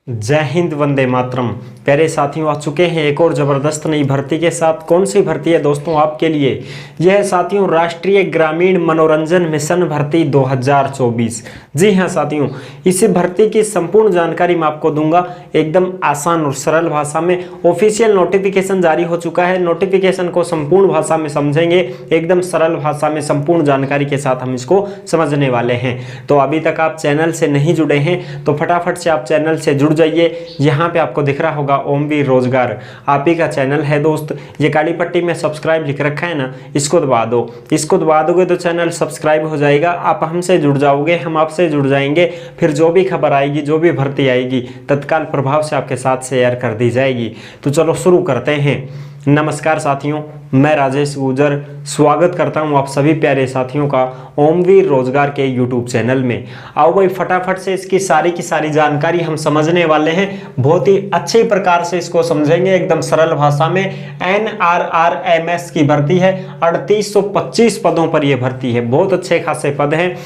जय हिंद, वंदे मातरम। प्यारे साथियों, आ चुके हैं एक और ज़बरदस्त नई भर्ती के साथ। कौन सी भर्ती है दोस्तों आपके लिए? यह है साथियों राष्ट्रीय ग्रामीण मनोरंजन मिशन भर्ती 2024। जी हाँ साथियों, इस भर्ती की संपूर्ण जानकारी मैं आपको दूंगा एकदम आसान और सरल भाषा में। ऑफिशियल नोटिफिकेशन जारी हो चुका है। नोटिफिकेशन को संपूर्ण भाषा में समझेंगे, एकदम सरल भाषा में संपूर्ण जानकारी के साथ हम इसको समझने वाले हैं। तो अभी तक आप चैनल से नहीं जुड़े हैं तो फटाफट से आप चैनल से जुड़ जाइए। यहाँ पे आपको दिख रहा होगा ओमवीर रोजगार, आप ही का चैनल है दोस्त। ये काली पट्टी में सब्सक्राइब लिख रखा है ना, इसको दबा दो। इसको दबा दोगे तो चैनल सब्सक्राइब हो जाएगा, आप हमसे जुड़ जाओगे, हम आपसे जुड़ जाएंगे। फिर जो भी खबर आएगी, जो भी भर्ती आएगी, तत्काल प्रभाव से आपके साथ शेयर कर दी जाएगी। तो चलो शुरू करते हैं। नमस्कार साथियों, मैं राजेश गुजर स्वागत करता हूं आप सभी प्यारे साथियों का ओमवीर रोजगार के यूट्यूब चैनल में। आओ भाई फटाफट से इसकी सारी की सारी जानकारी हम समझने वाले हैं। बहुत ही अच्छे प्रकार से इसको समझेंगे, एकदम सरल भाषा में। NRRMS की भर्ती है, 3825 पदों पर यह भर्ती है। बहुत अच्छे खासे पद हैं।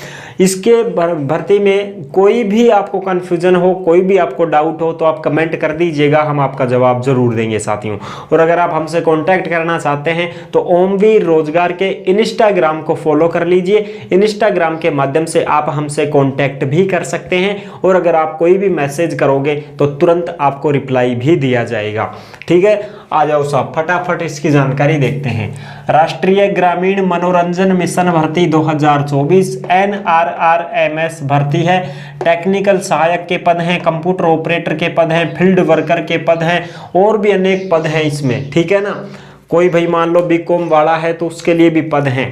इसके भर्ती में कोई भी आपको कन्फ्यूजन हो, कोई भी आपको डाउट हो तो आप कमेंट कर दीजिएगा, हम आपका जवाब जरूर देंगे साथियों। और अगर आप हमसे कांटेक्ट करना चाहते हैं तो ओमवीर रोजगार के इंस्टाग्राम को फॉलो कर लीजिए। इंस्टाग्राम के माध्यम से आप हमसे कांटेक्ट भी कर सकते हैं और अगर आप कोई भी मैसेज करोगे तो तुरंत आपको रिप्लाई भी दिया जाएगा। ठीक है, आ जाओ साहब फटाफट इसकी जानकारी देखते हैं। राष्ट्रीय ग्रामीण मनोरंजन मिशन भर्ती 2024 NRRMS भर्ती है। टेक्निकल सहायक के पद हैं, कंप्यूटर ऑपरेटर के पद हैं, फील्ड वर्कर के पद हैं और भी अनेक पद हैं इसमें। ठीक है ना, कोई भाई मान लो बीकॉम वाला है तो उसके लिए भी पद हैं,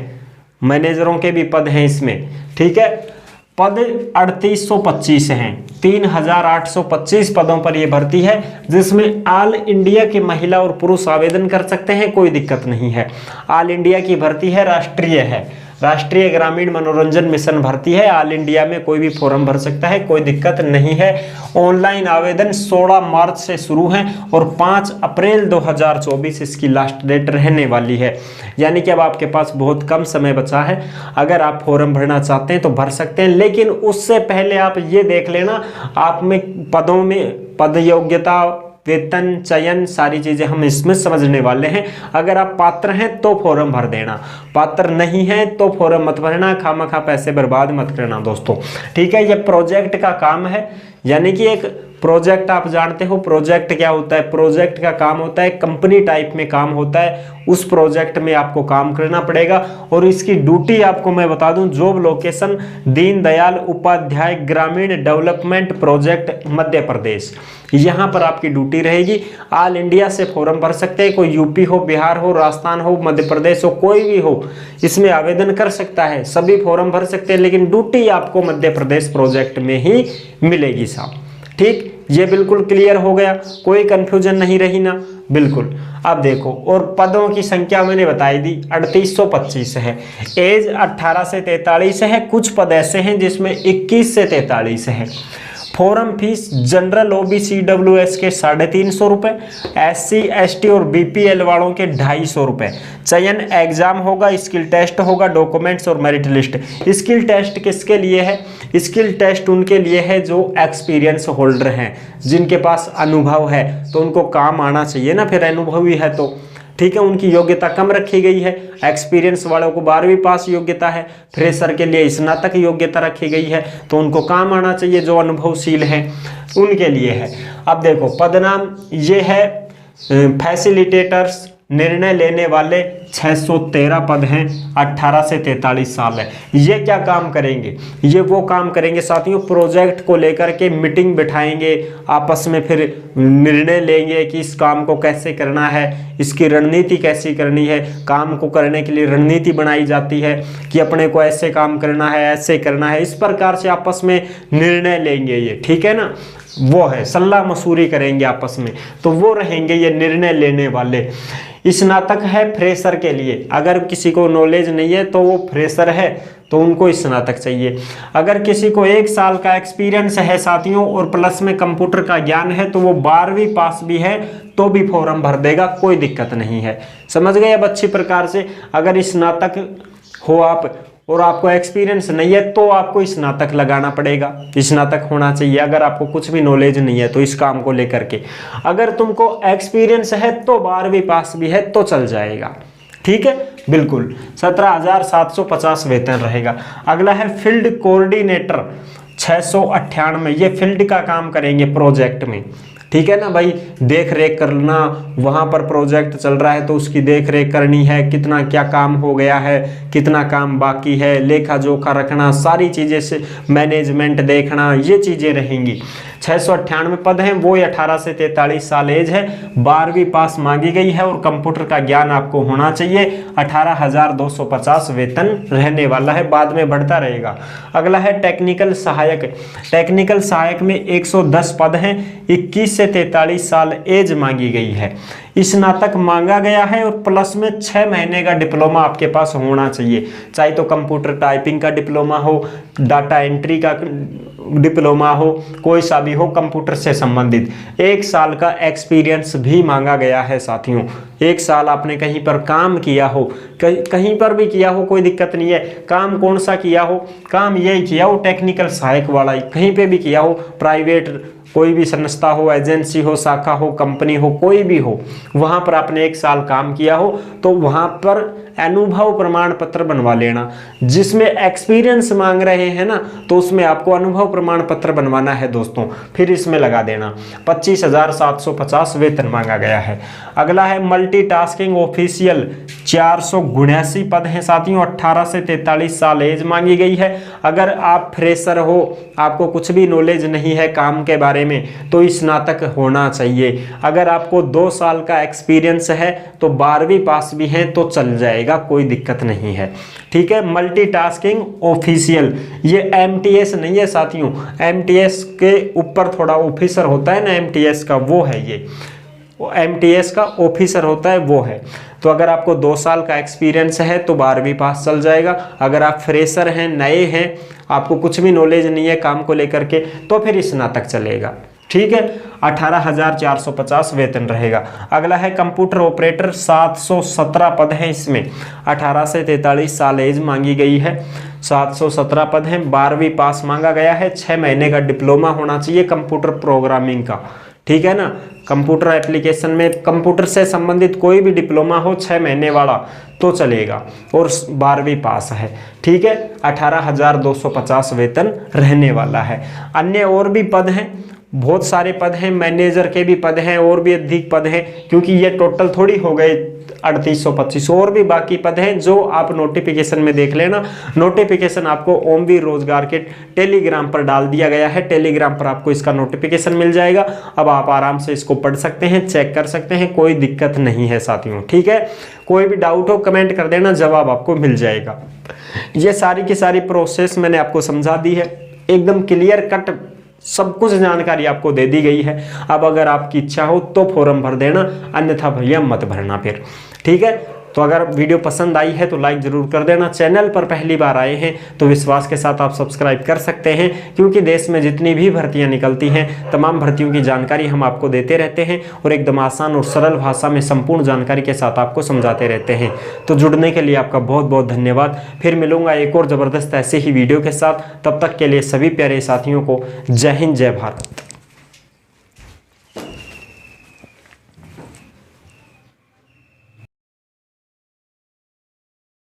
मैनेजरों के भी पद हैं इसमें। ठीक है, पद 3825 हैं, 3825 पदों पर यह भर्ती है, जिसमें ऑल इंडिया के महिला और पुरुष आवेदन कर सकते हैं, कोई दिक्कत नहीं है। ऑल इंडिया की भर्ती है, राष्ट्रीय है। राष्ट्रीय ग्रामीण मनोरंजन मिशन भर्ती है, ऑल इंडिया में कोई भी फॉर्म भर सकता है, कोई दिक्कत नहीं है। ऑनलाइन आवेदन 16 मार्च से शुरू है और 5 अप्रैल 2024 इसकी लास्ट डेट रहने वाली है। यानी कि अब आपके पास बहुत कम समय बचा है। अगर आप फॉर्म भरना चाहते हैं तो भर सकते हैं, लेकिन उससे पहले आप ये देख लेना आप में पदों में पद योग्यता, वेतन, चयन, सारी चीजें हम इसमें समझने वाले हैं। अगर आप पात्र हैं तो फॉर्म भर देना, पात्र नहीं है तो फॉर्म मत भरना, खामखा पैसे बर्बाद मत करना दोस्तों। ठीक है, ये प्रोजेक्ट का काम है, यानी कि एक प्रोजेक्ट आप जानते हो प्रोजेक्ट क्या होता है। प्रोजेक्ट का काम होता है कंपनी टाइप में काम होता है, उस प्रोजेक्ट में आपको काम करना पड़ेगा। और इसकी ड्यूटी आपको मैं बता दूं, जॉब लोकेशन दीनदयाल उपाध्याय ग्रामीण डेवलपमेंट प्रोजेक्ट मध्य प्रदेश, यहाँ पर आपकी ड्यूटी रहेगी। ऑल इंडिया से फॉर्म भर सकते हैं, कोई यूपी हो, बिहार हो, राजस्थान हो, मध्य प्रदेश हो, कोई भी हो इसमें आवेदन कर सकता है, सभी फॉर्म भर सकते हैं, लेकिन ड्यूटी आपको मध्य प्रदेश प्रोजेक्ट में ही मिलेगी साहब। ठीक, ये बिल्कुल क्लियर हो गया, कोई कंफ्यूजन नहीं रही ना? बिल्कुल। अब देखो, और पदों की संख्या मैंने बताई दी 3825 है। एज 18 से 43 है। कुछ पद ऐसे हैं जिसमें 21 से 43 है। Form fees general OBC WS के 350 रुपये, SC ST और BPL वालों के 250 रुपये। चयन एग्जाम होगा, स्किल टेस्ट होगा, डॉक्यूमेंट्स और मेरिट लिस्ट। स्किल टेस्ट किसके लिए है? स्किल टेस्ट उनके लिए है जो एक्सपीरियंस होल्डर हैं, जिनके पास अनुभव है, तो उनको काम आना चाहिए ना, फिर अनुभवी है तो। ठीक है, उनकी योग्यता कम रखी गई है। एक्सपीरियंस वालों को 12वीं पास योग्यता है, फ्रेशर के लिए स्नातक योग्यता रखी गई है, तो उनको काम आना चाहिए, जो अनुभवशील हैं उनके लिए है। अब देखो पदनाम ये है, फैसिलिटेटर्स निर्णय लेने वाले 613 पद हैं, 18 से 43 साल है। ये क्या काम करेंगे? ये वो काम करेंगे साथियों, प्रोजेक्ट को लेकर के मीटिंग बिठाएंगे, आपस में फिर निर्णय लेंगे कि इस काम को कैसे करना है, इसकी रणनीति कैसी करनी है। काम को करने के लिए रणनीति बनाई जाती है कि अपने को ऐसे काम करना है, ऐसे करना है, इस प्रकार से आपस में निर्णय लेंगे ये। ठीक है ना, वो है सलाह मशूरी करेंगे आपस में, तो वो रहेंगे ये निर्णय लेने वाले। स्नातक है फ्रेशर के लिए, अगर किसी को नॉलेज नहीं है तो वो फ्रेशर है तो उनको स्नातक चाहिए। अगर किसी को 1 साल का एक्सपीरियंस है साथियों और प्लस में कंप्यूटर का ज्ञान है तो वो 12वीं पास भी है तो भी फॉर्म भर देगा, कोई दिक्कत नहीं है। समझ गए अब अच्छी प्रकार से? अगर स्नातक हो आप और आपको एक्सपीरियंस नहीं है तो आपको स्नातक लगाना पड़ेगा, स्नातक होना चाहिए। अगर आपको कुछ भी नॉलेज नहीं है तो इस काम को लेकर के, अगर तुमको एक्सपीरियंस है तो 12वीं पास भी है तो चल जाएगा, ठीक है, बिल्कुल। 17,750 वेतन रहेगा। अगला है फील्ड कोऑर्डिनेटर 698, ये फील्ड का काम करेंगे प्रोजेक्ट में, ठीक है ना भाई, देख रेख करना, वहाँ पर प्रोजेक्ट चल रहा है तो उसकी देख रेख करनी है, कितना क्या काम हो गया है, कितना काम बाकी है, लेखा जोखा रखना, सारी चीज़ें से मैनेजमेंट देखना, ये चीज़ें रहेंगी। 698 पद हैं, वो 18 से 43 साल एज है, 12वीं पास मांगी गई है और कंप्यूटर का ज्ञान आपको होना चाहिए। 18,250 वेतन रहने वाला है, बाद में बढ़ता रहेगा। अगला है टेक्निकल सहायक। टेक्निकल सहायक में 110 पद हैं, 21 से 43 साल एज मांगी गई है। स्नातक मांगा गया है और प्लस में 6 महीने का डिप्लोमा आपके पास होना चाहिए, चाहे तो कंप्यूटर टाइपिंग का डिप्लोमा हो, डाटा एंट्री का डिप्लोमा हो, कोई सा भी हो कंप्यूटर से संबंधित। 1 साल का एक्सपीरियंस भी मांगा गया है साथियों, 1 साल आपने कहीं पर काम किया हो, कहीं पर भी किया हो कोई दिक्कत नहीं है। काम कौन सा किया हो, काम यही किया हो टेक्निकल सहायक वाला ही, कहीं पे भी किया हो, प्राइवेट कोई भी संस्था हो, एजेंसी हो, शाखा हो, कंपनी हो, कोई भी हो, वहां पर आपने 1 साल काम किया हो तो वहां पर अनुभव प्रमाण पत्र बनवा लेना। जिसमें एक्सपीरियंस मांग रहे हैं ना तो उसमें आपको अनुभव प्रमाण पत्र बनवाना है दोस्तों, फिर इसमें लगा देना। 25,750 वेतन मांगा गया है। अगला है मल्टीटास्किंग ऑफिशियल, 479 पद हैं साथियों, 18 से 43 साल एज मांगी गई है। अगर आप फ्रेशर हो, आपको कुछ भी नॉलेज नहीं है काम के बारे में, तो स्नातक होना चाहिए। अगर आपको 2 साल का एक्सपीरियंस है तो 12वीं पास भी है तो चल जाएगा, कोई दिक्कत नहीं है, ठीक है। मल्टीटास्किंग ऑफिशियल, ये एमटीएस नहीं है साथियों, एमटीएस के ऊपर थोड़ा ऑफिसर होता है ना, एमटीएस का वो है, ये एमटीएस का ऑफिसर होता है वो है। तो अगर आपको 2 साल का एक्सपीरियंस है तो 12वीं पास चल जाएगा। अगर आप फ्रेशर हैं, नए हैं, आपको कुछ भी नॉलेज नहीं है काम को लेकर के, तो फिर स्नातक चलेगा, ठीक है। 18,450 वेतन रहेगा। अगला है कंप्यूटर ऑपरेटर, 717 पद हैं इसमें, 18 से 43 साल एज मांगी गई है। 717 पद हैं, 12वीं पास मांगा गया है, 6 महीने का डिप्लोमा होना चाहिए कंप्यूटर प्रोग्रामिंग का, ठीक है ना। कंप्यूटर एप्लीकेशन में कंप्यूटर से संबंधित कोई भी डिप्लोमा हो 6 महीने वाला तो चलेगा, और 12वीं पास है, ठीक है। 18,250 वेतन रहने वाला है। अन्य और भी पद हैं, बहुत सारे पद हैं, मैनेजर के भी पद हैं, और भी अधिक पद हैं, क्योंकि ये टोटल थोड़ी हो गए 3825, और भी बाकी पद हैं जो आप नोटिफिकेशन में देख लेना। नोटिफिकेशन आपको ओमवीर रोजगार के टेलीग्राम पर डाल दिया गया है, टेलीग्राम पर आपको इसका नोटिफिकेशन मिल जाएगा। अब आप आराम से इसको पढ़ सकते हैं, चेक कर सकते हैं, कोई दिक्कत नहीं है साथियों, ठीक है। कोई भी डाउट हो कमेंट कर देना, जवाब आपको मिल जाएगा। ये सारी की सारी प्रोसेस मैंने आपको समझा दी है, एकदम क्लियर कट सब कुछ जानकारी आपको दे दी गई है। अब अगर आपकी इच्छा हो तो फॉर्म भर देना, अन्यथा भैया मत भरना फिर, ठीक है। तो अगर वीडियो पसंद आई है तो लाइक जरूर कर देना। चैनल पर पहली बार आए हैं तो विश्वास के साथ आप सब्सक्राइब कर सकते हैं, क्योंकि देश में जितनी भी भर्तियां निकलती हैं तमाम भर्तियों की जानकारी हम आपको देते रहते हैं और एकदम आसान और सरल भाषा में संपूर्ण जानकारी के साथ आपको समझाते रहते हैं। तो जुड़ने के लिए आपका बहुत बहुत धन्यवाद। फिर मिलूंगा एक और ज़बरदस्त ऐसे ही वीडियो के साथ, तब तक के लिए सभी प्यारे साथियों को जय हिंद, जय भारत।